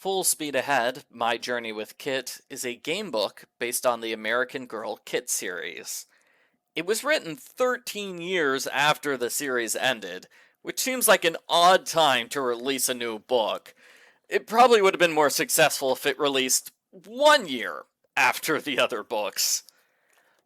Full Speed Ahead, My Journey with Kit is a game book based on the American Girl Kit series. It was written 13 years after the series ended, which seems like an odd time to release a new book. It probably would have been more successful if it released 1 year after the other books.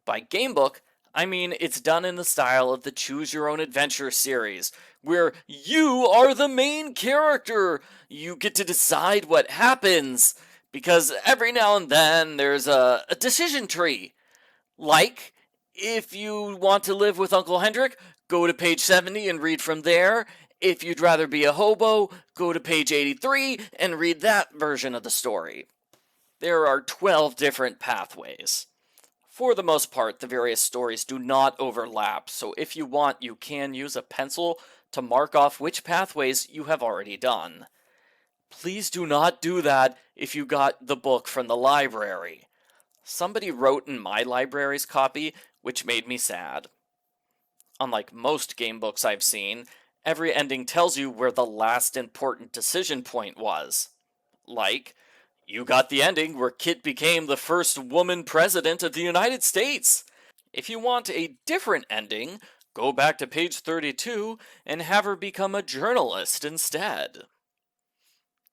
By gamebook, I mean it's done in the style of the Choose Your Own Adventure series, where you are the main character. You get to decide what happens, because every now and then there's a decision tree. Like, if you want to live with Uncle Hendrik, go to page 70 and read from there. If you'd rather be a hobo, go to page 83 and read that version of the story. There are 12 different pathways. For the most part, the various stories do not overlap, so if you want, you can use a pencil to mark off which pathways you have already done. Please do not do that if you got the book from the library. Somebody wrote in my library's copy, which made me sad. Unlike most game books I've seen, every ending tells you where the last important decision point was. Like, you got the ending where Kit became the first woman president of the United States. If you want a different ending, go back to page 32 and have her become a journalist instead.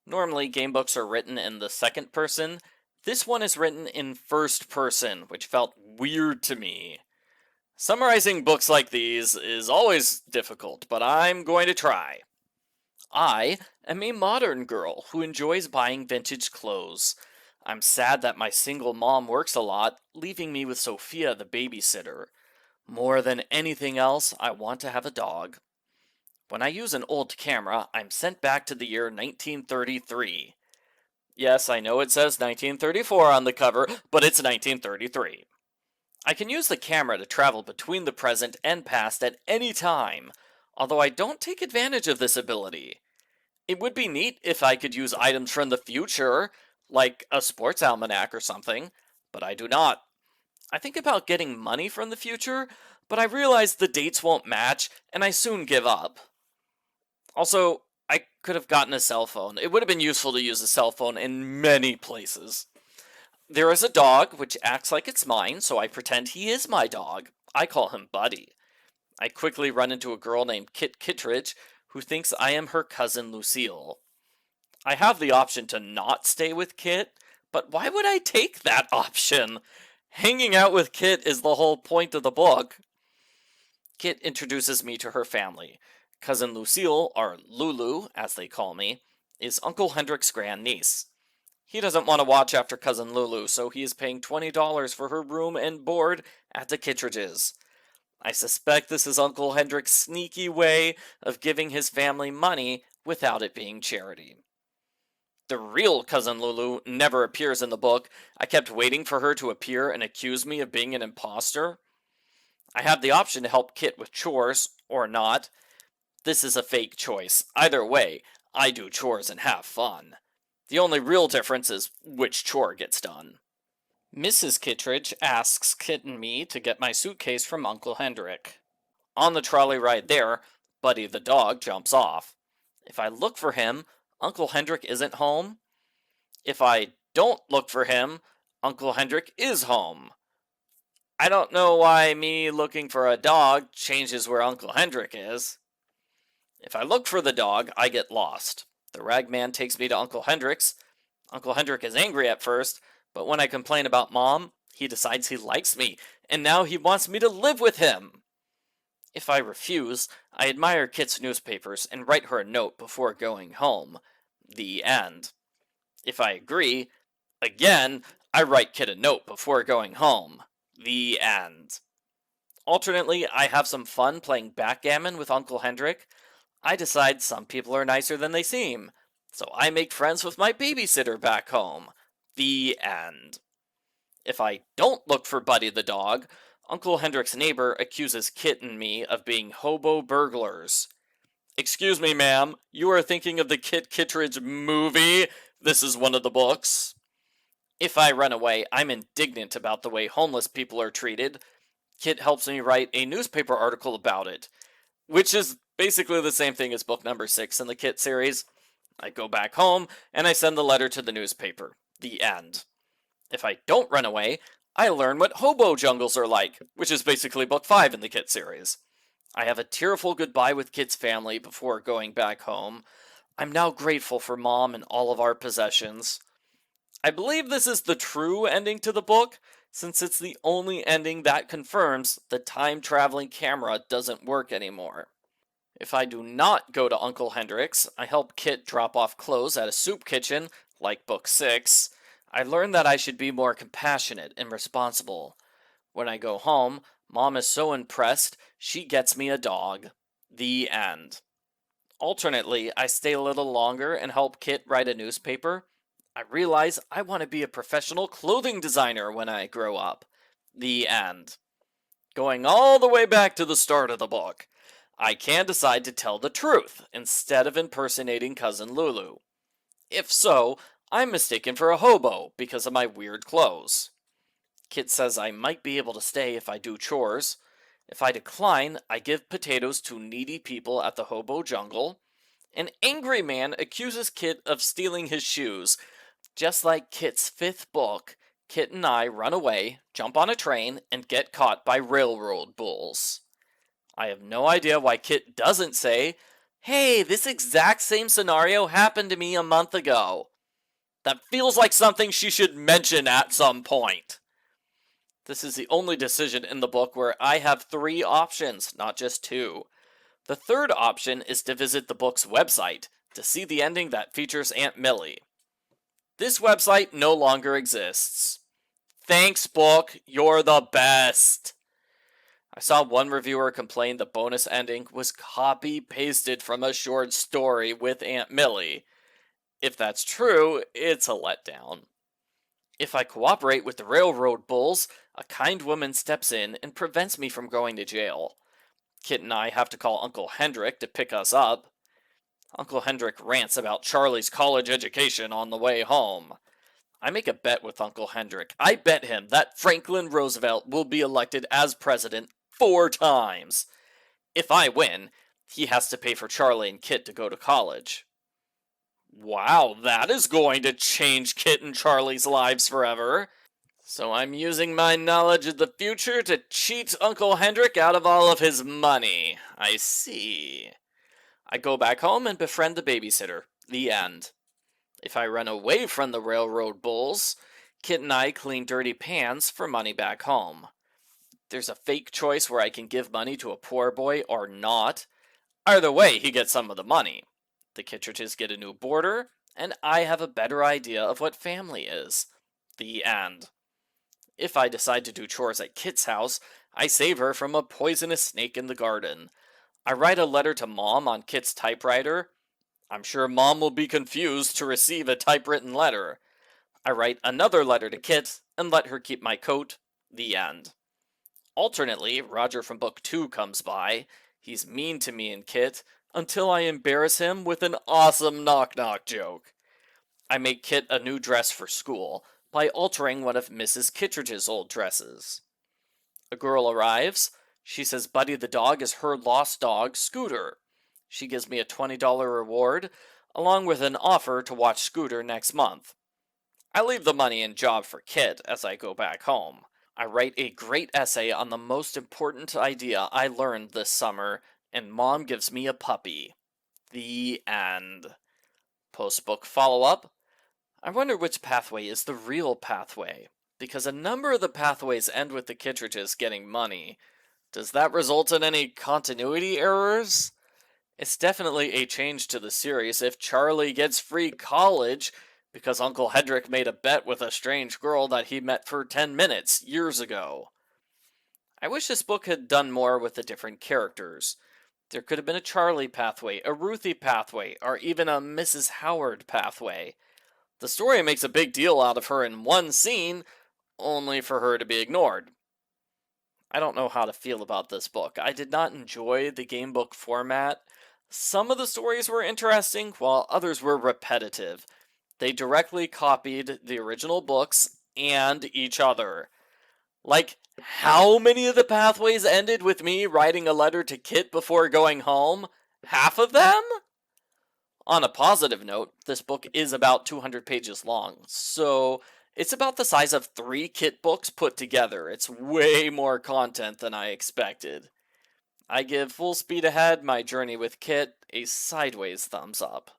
Normally, game books are written in the second person. This one is written in first person, which felt weird to me. Summarizing books like these is always difficult, but I'm going to try. I am a modern girl who enjoys buying vintage clothes. I'm sad that my single mom works a lot, leaving me with Sophia the babysitter. More than anything else, I want to have a dog. When I use an old camera, I'm sent back to the year 1933. Yes, I know it says 1934 on the cover, but it's 1933. I can use the camera to travel between the present and past at any time, although I don't take advantage of this ability. It would be neat if I could use items from the future, like a sports almanac or something, but I do not. I think about getting money from the future, but I realize the dates won't match, and I soon give up. Also, I could have gotten a cell phone. It would have been useful to use a cell phone in many places. There is a dog which acts like it's mine, so I pretend he is my dog. I call him Buddy. I quickly run into a girl named Kit Kittredge who thinks I am her cousin Lucille. I have the option to not stay with Kit, but why would I take that option? Hanging out with Kit is the whole point of the book. Kit introduces me to her family. Cousin Lucille, or Lulu, as they call me, is Uncle Hendrik's grandniece. He doesn't want to watch after Cousin Lulu, so he is paying $20 for her room and board at the Kittredges'. I suspect this is Uncle Hendrik's sneaky way of giving his family money without it being charity. The real Cousin Lulu never appears in the book. I kept waiting for her to appear and accuse me of being an imposter. I have the option to help Kit with chores, or not. This is a fake choice. Either way, I do chores and have fun. The only real difference is which chore gets done. Mrs. Kittredge asks Kit and me to get my suitcase from Uncle Hendrik. On the trolley ride there, Buddy the dog jumps off. If I look for him, Uncle Hendrik isn't home. If I don't look for him, Uncle Hendrik is home. I don't know why me looking for a dog changes where Uncle Hendrik is. If I look for the dog, I get lost. The ragman takes me to Uncle Hendrik's. Uncle Hendrik is angry at first, but when I complain about Mom, he decides he likes me, and now he wants me to live with him. If I refuse, I admire Kit's newspapers and write her a note before going home. The end. If I agree, again, I write Kit a note before going home. The end. Alternately, I have some fun playing backgammon with Uncle Hendrik. I decide some people are nicer than they seem, so I make friends with my babysitter back home. The end. If I don't look for Buddy the dog, Uncle Hendrik's neighbor accuses Kit and me of being hobo burglars. Excuse me, ma'am, you are thinking of the Kit Kittredge movie? This is one of the books. If I run away, I'm indignant about the way homeless people are treated. Kit helps me write a newspaper article about it, which is basically the same thing as book number 6 in the Kit series. I go back home, and I send the letter to the newspaper. The end. If I don't run away, I learn what hobo jungles are like, which is basically book 5 in the Kit series. I have a tearful goodbye with Kit's family before going back home. I'm now grateful for Mom and all of our possessions. I believe this is the true ending to the book, since it's the only ending that confirms the time-traveling camera doesn't work anymore. If I do not go to Uncle Hendrik's, I help Kit drop off clothes at a soup kitchen, like Book 6. I learn that I should be more compassionate and responsible. When I go home, Mom is so impressed, she gets me a dog. The end. Alternately, I stay a little longer and help Kit write a newspaper. I realize I want to be a professional clothing designer when I grow up. The end. Going all the way back to the start of the book, I can decide to tell the truth instead of impersonating Cousin Lulu. If so, I'm mistaken for a hobo because of my weird clothes. Kit says I might be able to stay if I do chores. If I decline, I give potatoes to needy people at the hobo jungle. An angry man accuses Kit of stealing his shoes. Just like Kit's 5th book, Kit and I run away, jump on a train, and get caught by railroad bulls. I have no idea why Kit doesn't say, "Hey, this exact same scenario happened to me a month ago." That feels like something she should mention at some point. This is the only decision in the book where I have 3 options, not just 2. The third option is to visit the book's website to see the ending that features Aunt Millie. This website no longer exists. Thanks, book, you're the best. I saw one reviewer complain the bonus ending was copy-pasted from a short story with Aunt Millie. If that's true, it's a letdown. If I cooperate with the railroad bulls, a kind woman steps in and prevents me from going to jail. Kit and I have to call Uncle Hendrik to pick us up. Uncle Hendrik rants about Charlie's college education on the way home. I make a bet with Uncle Hendrik. I bet him that Franklin Roosevelt will be elected as president 4 times. If I win, he has to pay for Charlie and Kit to go to college. Wow, that is going to change Kit and Charlie's lives forever. So I'm using my knowledge of the future to cheat Uncle Hendrik out of all of his money. I see. I go back home and befriend the babysitter. The end. If I run away from the railroad bulls, Kit and I clean dirty pans for money back home. There's a fake choice where I can give money to a poor boy or not. Either way, he gets some of the money. The Kittredges get a new boarder, and I have a better idea of what family is. The end. If I decide to do chores at Kit's house, I save her from a poisonous snake in the garden. I write a letter to Mom on Kit's typewriter. I'm sure Mom will be confused to receive a typewritten letter. I write another letter to Kit and let her keep my coat. The end. Alternately, Roger from Book 2 comes by. He's mean to me and Kit until I embarrass him with an awesome knock-knock joke. I make Kit a new dress for school by altering one of Mrs. Kittredge's old dresses. A girl arrives. She says Buddy the dog is her lost dog, Scooter. She gives me a $20 reward, along with an offer to watch Scooter next month. I leave the money and job for Kit as I go back home. I write a great essay on the most important idea I learned this summer, and Mom gives me a puppy. The end. Post-book follow-up. I wonder which pathway is the real pathway, because a number of the pathways end with the Kittredges getting money. Does that result in any continuity errors? It's definitely a change to the series if Charlie gets free college because Uncle Hendrik made a bet with a strange girl that he met for 10 minutes years ago. I wish this book had done more with the different characters. There could have been a Charlie pathway, a Ruthie pathway, or even a Mrs. Howard pathway. The story makes a big deal out of her in one scene, only for her to be ignored. I don't know how to feel about this book. I did not enjoy the gamebook format. Some of the stories were interesting, while others were repetitive. They directly copied the original books and each other. Like, how many of the pathways ended with me writing a letter to Kit before going home? Half of them? On a positive note, this book is about 200 pages long, so it's about the size of 3 Kit books put together. It's way more content than I expected. I give Full Speed Ahead, My Journey with Kit, a sideways thumbs up.